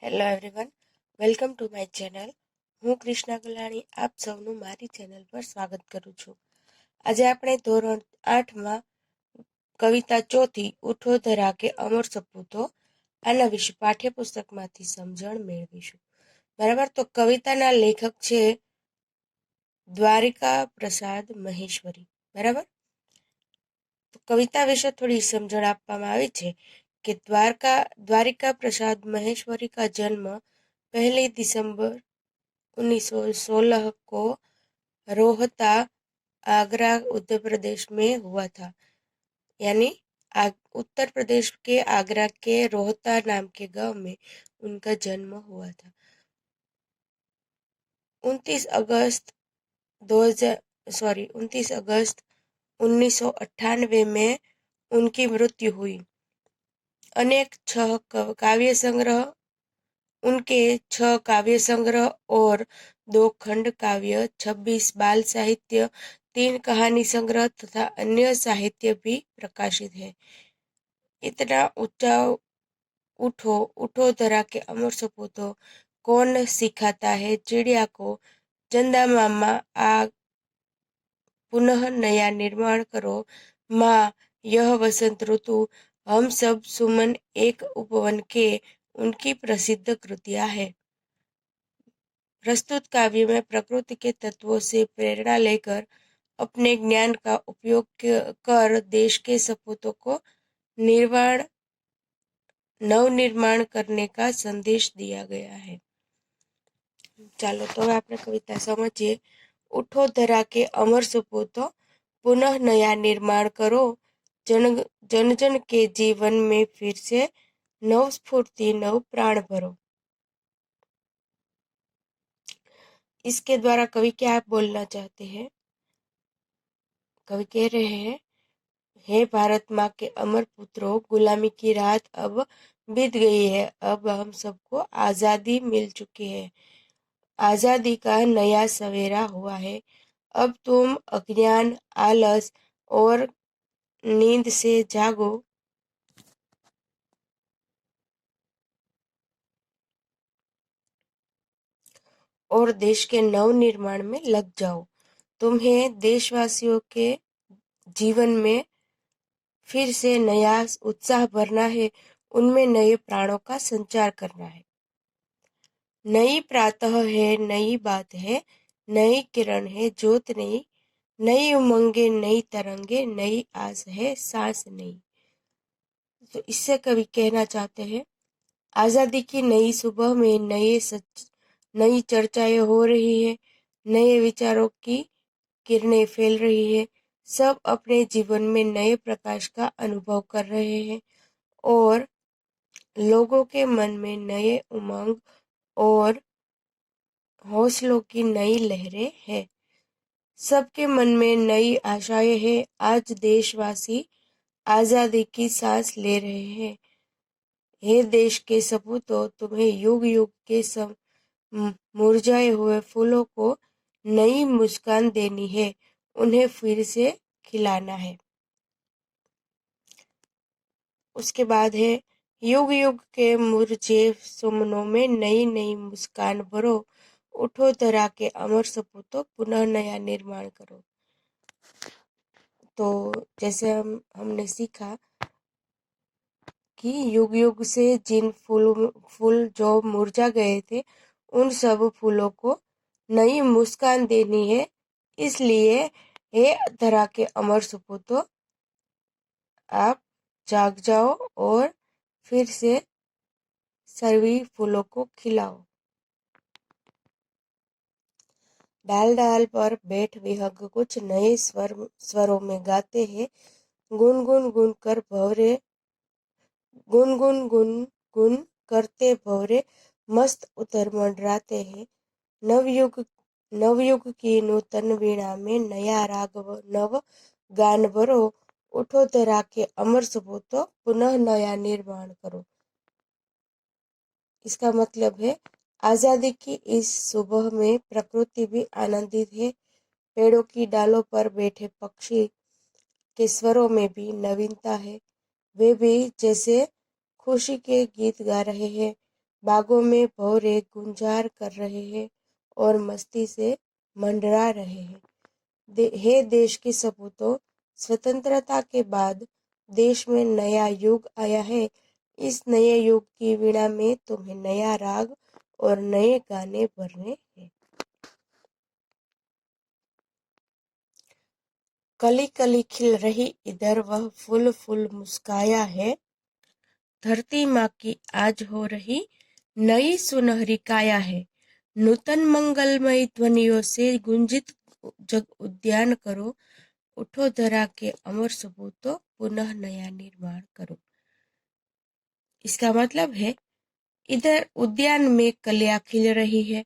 Hello everyone, welcome to my channel. હું કૃષ્ણા ગલાણી આપ સૌનું મારી ચેનલ પર સ્વાગત કરું છું. આજે આપણે ધોરણ 8માં કવિતા ચોથી ઉઠો ધરા કે અમર સપૂતો આના વિશે પાઠ્યપુસ્તકમાંથી સમજણ મેળવીશું. બરાબર, તો કવિતાના લેખક છે દ્વારિકા પ્રસાદ મહેશ્વરી. બરાબર, તો કવિતા વિશે થોડી સમજણ આપવામાં આવી છે कि द्वारिका प्रसाद महेश्वरी का जन्म 1 दिसंबर 1916 को रोहता आगरा उत्तर प्रदेश में हुआ था। यानी उत्तर प्रदेश के आगरा के रोहता नाम के गांव में उनका जन्म हुआ था। 29 अगस्त 1998 में उनकी मृत्यु हुई। अनेक 6 काव्य संग्रह, उनके 6 काव्य संग्रह और 2 खंड काव्य, 26 बाल साहित्य, 3 कहानी संग्रह तथा अन्य साहित्य भी प्रकाशित है। इतना ऊंचा उठो उठो धरा के अमर सपूतो कौन सिखाता है चिड़िया को, चंदा मामा आ पुनः नया निर्माण करो, माँ यह वसंत ऋतु, हम सब सुमन एक उपवन के, उनकी प्रसिद्ध कृतियां है। प्रस्तुत काव्य में प्रकृति के तत्वों से प्रेरणा लेकर अपने ज्ञान का उपयोग कर देश के सपूतों को नवनिर्माण करने का संदेश दिया गया है। ચાલો તો હવે આપણે કવિતા સમજીએ. ઉઠો ધરા કે અમર સપૂતો पुनः नया निर्माण करो, जन जन जन के जीवन में फिर से नव स्फूर्ति नव प्राण भरो। इसके द्वारा कवि क्या बोलना चाहते हैं? कवि कह रहे हैं, हे भारत माँ के अमर पुत्रों, गुलामी की रात अब बीत गई है। अब हम सबको आज़ादी मिल चुकी है। आज़ादी का नया सवेरा हुआ है। अब तुम अज्ञान, आलस और नींद से जागो। और देश के नव निर्माण में लग जाओ। तुम्हें देशवासियों के जीवन में फिर से नया उत्साह भरना है, उनमें नए प्राणों का संचार करना है। नई प्रातः है, नई बात है, नई किरण है, ज्योत नई, नई उमंगे, नई तरंगे, नई आस है, सांस नई। तो इससे कवि कहना चाहते हैं, आज़ादी की नई सुबह में नई चर्चाएं हो रही है, नए विचारों की किरणें फैल रही है। सब अपने जीवन में नए प्रकाश का अनुभव कर रहे हैं और लोगों के मन में नए उमंग और हौसलों की नई लहरें हैं। सबके मन में नई आशाएं हैं। आज देशवासी आज़ादी की सांस ले रहे हैं। हे देश के सपूतों, तुम्हें युग युग के मुरझाए हुए फूलों को नई मुस्कान देनी है, उन्हें फिर से खिलाना है। उसके बाद है, युग युग के मुरझे सुमनों में नई नई मुस्कान भरो, उठो धरा के अमर सपूतों पुनः नया निर्माण करो। तो जैसे हमने सीखा कि युग युग से जिन फूल जो मुरझा गए थे, उन सब फूलों को नई मुस्कान देनी है। इसलिए हे धरा के अमर सपूतों, आप जाग जाओ और फिर से सभी फूलों को खिलाओ। डाल डाल पर बैठ विहंग कुछ नए स्वरों में गाते हैं, गुन गुन गुन कर भवरे, गुन गुन गुन गुन करते भवरे मस्त उतर मंडराते हैं। नवयुग की नूतन वीणा में नया राग नव गान भरो, उठो धरा के अमर सपूतों पुनः नया निर्माण करो। इसका मतलब है, आज़ादी की इस सुबह में प्रकृति भी आनंदित है। पेड़ों की डालों पर बैठे पक्षी के स्वरों में भी नवीनता है। वे भी जैसे खुशी के गीत गा रहे हैं। बागों में भौरे गुंजार कर रहे हैं और मस्ती से मंडरा रहे हैं। हे देश के सपूतों, स्वतंत्रता के बाद देश में नया युग आया है। इस नए युग की वीणा में तुम्हें नया राग और नए गाने भरने हैं। कली कली खिल रही इधर वह फूल फूल मुस्काया है। धरती माँ की आज हो रही नई सुनहरी काया है। नूतन मंगलमय ध्वनियों से गुंजित जग उद्यान करो। उठो धरा के अमर सपूतों, पुनः नया निर्माण करो। इसका मतलब है, इधर उद्यान में कलियां खिल रही है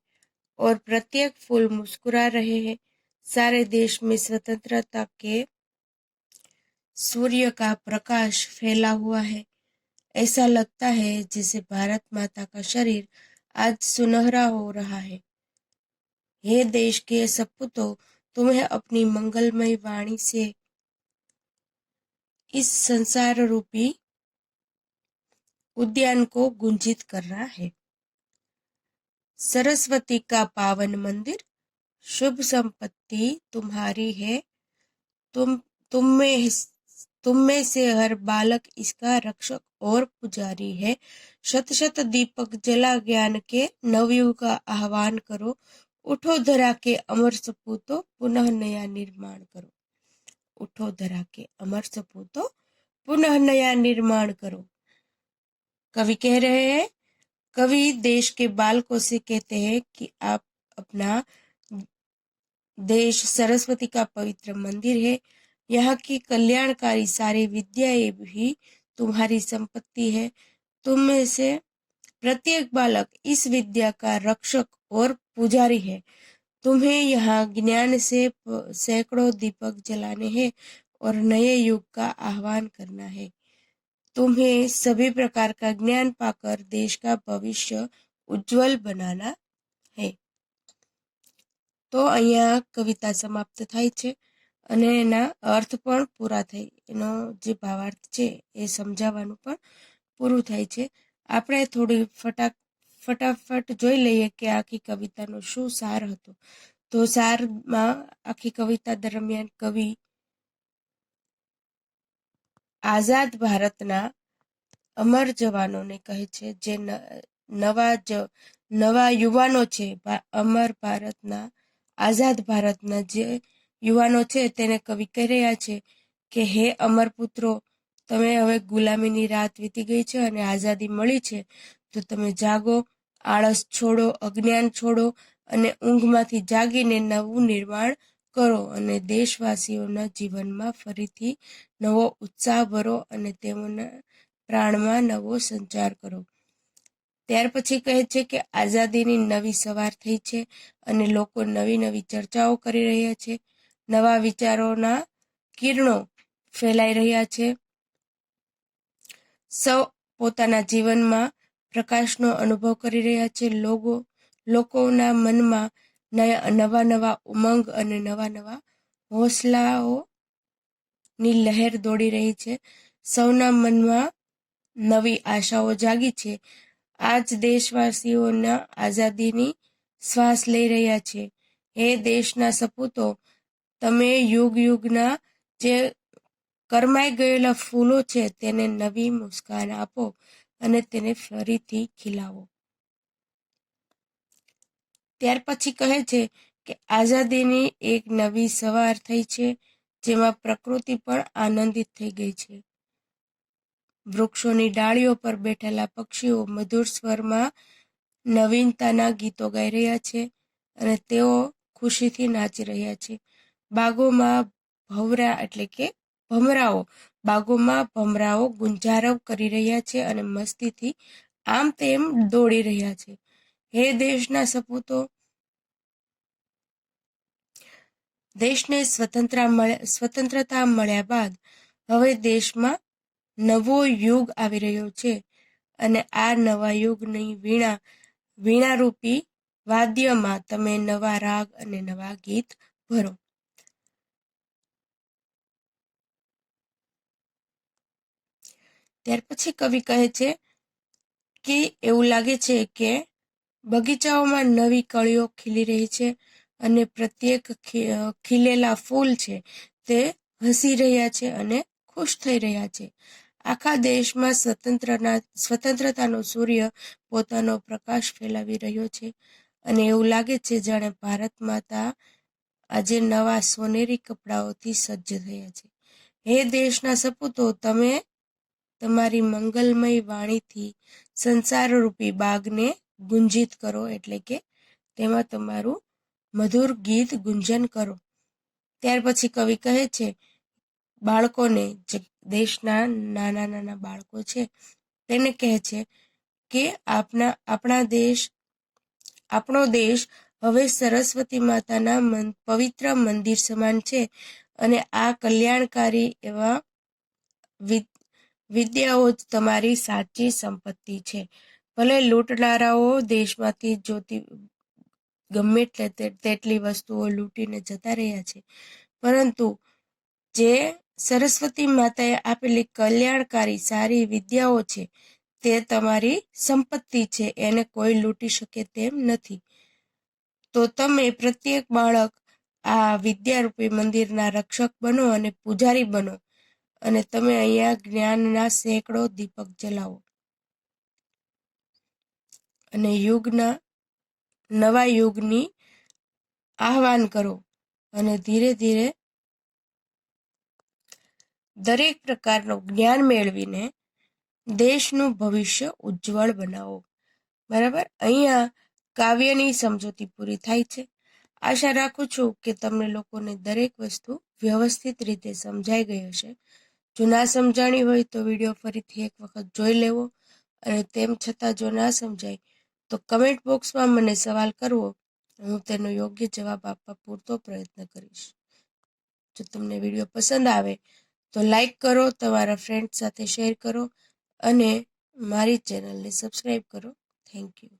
और प्रत्येक फूल मुस्कुरा रहे हैं। सारे देश में स्वतंत्रता के सूर्य का प्रकाश फैला हुआ है। ऐसा लगता है जैसे भारत माता का शरीर आज सुनहरा हो रहा है। हे देश के सपूतों, तुम्हें अपनी मंगलमय वाणी से इस संसार रूपी उद्यान को गुंजित करना है। सरस्वती का पावन मंदिर, शुभ संपत्ति तुम्हारी है। तुम तुम में तुम में से हर बालक इसका रक्षक और पुजारी है। शत शत दीपक जला ज्ञान के नवयुग का आह्वान करो। उठो धरा के अमर सपूतों, पुनः नया निर्माण करो। उठो धरा के अमर सपूतों, पुनः नया निर्माण करो। कवि कह रहे हैं, कवि देश के बालकों से कहते हैं कि आप अपना देश सरस्वती का पवित्र मंदिर है। यहाँ की कल्याणकारी सारी विद्याएं भी तुम्हारी संपत्ति है। तुम में से प्रत्येक बालक इस विद्या का रक्षक और पुजारी है। तुम्हें यहाँ ज्ञान से सैकड़ों दीपक जलाने हैं और नए युग का आह्वान करना है। तुम्हें सभी प्रकार का ज्ञान पाकर देश का भविष्य उज्जवल बनाना है। તો અહીંયા કવિતા સમાપ્ત થાય છે અને એના અર્થ પણ પૂરા થાય, એનો જે ભાવાર્થ છે એ સમજાવવાનું પણ પૂરું થાય છે. આપણે થોડી ફટાફટ જોઈ લઈએ કે આખી કવિતાનો શું સાર હતો. તો સારમાં આખી કવિતા દરમિયાન કવિ આઝાદ ભારતના અમર જવાનોને કહે છે, જે નવા યુવાનો છે, અમર ભારતના આઝાદ ભારતના જે યુવાનો છે તેને કવિ કહી રહ્યા છે કે હે અમર પુત્રો, તમે હવે ગુલામીની રાત વીતી ગઈ છે અને આઝાદી મળી છે, તો તમે જાગો, આળસ છોડો, અજ્ઞાન છોડો અને ઊંઘમાંથી જાગીને નવું નિર્માણ કરો અને દેશવાસીઓના જીવનમાં ફરીથી નવો ઉત્સાહ ભરો અને તેમના પ્રાણમાં નવો સંચાર કરો. ત્યાર પછી કહે છે કે આઝાદીની નવી સવાર થઈ છે અને લોકો નવી નવી ચર્ચાઓ કરી રહ્યા છે. નવા વિચારોના કિરણો ફેલાઈ રહ્યા છે. સૌ પોતાના જીવનમાં પ્રકાશનો અનુભવ કરી રહ્યા છે. લોકોના મનમાં નવા નવા ઉમંગ અને નવા નવા હોંસલાઓની લહેર દોડી રહી છે. સૌના મનમાં નવી આશાઓ જાગી છે. આજ દેશવાસીઓના આઝાદીની શ્વાસ લઈ રહ્યા છે. હે દેશના સપૂતો, તમે યુગ યુગના જે કરમાઈ ગયેલા ફૂલો છે તેને નવી મુસ્કાન આપો અને તેને ફરીથી ખીલાવો. ત્યાર પછી કહે છે કે આઝાદીની એક નવી સવાર થઈ છે, જેમાં પ્રકૃતિ પણ આનંદિત થઈ ગઈ છે. વૃક્ષોની ડાળીઓ પર બેઠેલા પક્ષીઓ મધુર સ્વરમાં નવીનતાના ગીતો ગાઈ રહ્યા છે અને તેઓ ખુશીથી નાચી રહ્યા છે. બાગોમાં ભમરાઓ ગુંજારવ કરી રહ્યા છે અને મસ્તીથી આમ તેમ દોડી રહ્યા છે. હે દેશના સપૂતો, દેશને સ્વતંત્રતા મળ્યા બાદ હવે દેશમાં નવો યુગ આવી રહ્યો છે અને આ નવા યુગની વીણારૂપી વાદ્યમાં તમે નવા રાગ અને નવા ગીત ભરો. ત્યાર પછી કવિ કહે છે કે એવું લાગે છે કે બગીચાઓમાં નવી કળીઓ ખીલી રહી છે અને પ્રત્યેક ખીલેલા ફૂલ છે તે હસી રહ્યા છે અને ખુશ થઈ રહ્યા છે. આખા દેશમાં સ્વતંત્રતાનો સૂર્ય પોતાનો પ્રકાશ ફેલાવી રહ્યો છે અને એવું લાગે છે જાણે ભારત માતા આજે નવા સોનેરી કપડાઓથી સજ્જ થયા છે. હે દેશના સપૂતો, તમે તમારી મંગલમય વાણીથી સંસારરૂપી બાગને ગુંજિત કરો, એટલે કે તેમાં તમારું મધુર ગીત ગુંજન કરો. ત્યાર પછી કવિ કહે છે બાળકોને, જે દેશના નાના નાના બાળકો છે તેને કહે છે કે આપણો દેશ હવે સરસ્વતી માતાના પવિત્ર મંદિર સમાન છે અને આ કલ્યાણકારી એવા વિદ્યાઓ જ તમારી સાચી સંપત્તિ છે. ભલે લૂંટનારાઓ દેશમાંથી ગમે તેટલી વસ્તુઓ લૂંટીને જતા રહ્યા છે, પરંતુ જે સરસ્વતી માતાએ આપેલી કલ્યાણકારી સારી વિદ્યાઓ છે તે તમારી સંપત્તિ છે, એને કોઈ લૂંટી શકે તેમ નથી. તો તમે પ્રત્યેક બાળક આ વિદ્યારૂપી મંદિરના રક્ષક બનો અને પૂજારી બનો અને તમે અહીંયા જ્ઞાનના સેંકડો દીપક જલાવો અને નવા યુગની આહ્વાન કરો અને ધીરે ધીરે દરેક પ્રકારનું જ્ઞાન મેળવીને દેશનું ભવિષ્ય ઉજ્જવળ બનાવો. બરાબર, અહીંયા કાવ્યની સમજૂતી પૂરી થાય છે. આશા રાખું છું કે તમને લોકોને દરેક વસ્તુ વ્યવસ્થિત રીતે સમજાઈ ગઈ હશે. જો ના સમજાણી હોય તો વિડીયો ફરીથી એક વખત જોઈ લેવો અને તેમ છતાં જો ના સમજાય તો કમેન્ટ બોક્સમાં મને સવાલ કરવો, હું તેનો યોગ્ય જવાબ આપવા પૂરતો પ્રયત્ન કરીશ. જો તમને વિડીયો પસંદ આવે તો લાઈક કરો, તમારા ફ્રેન્ડ સાથે શેર કરો અને મારી ચેનલને સબસ્ક્રાઈબ કરો. Thank you.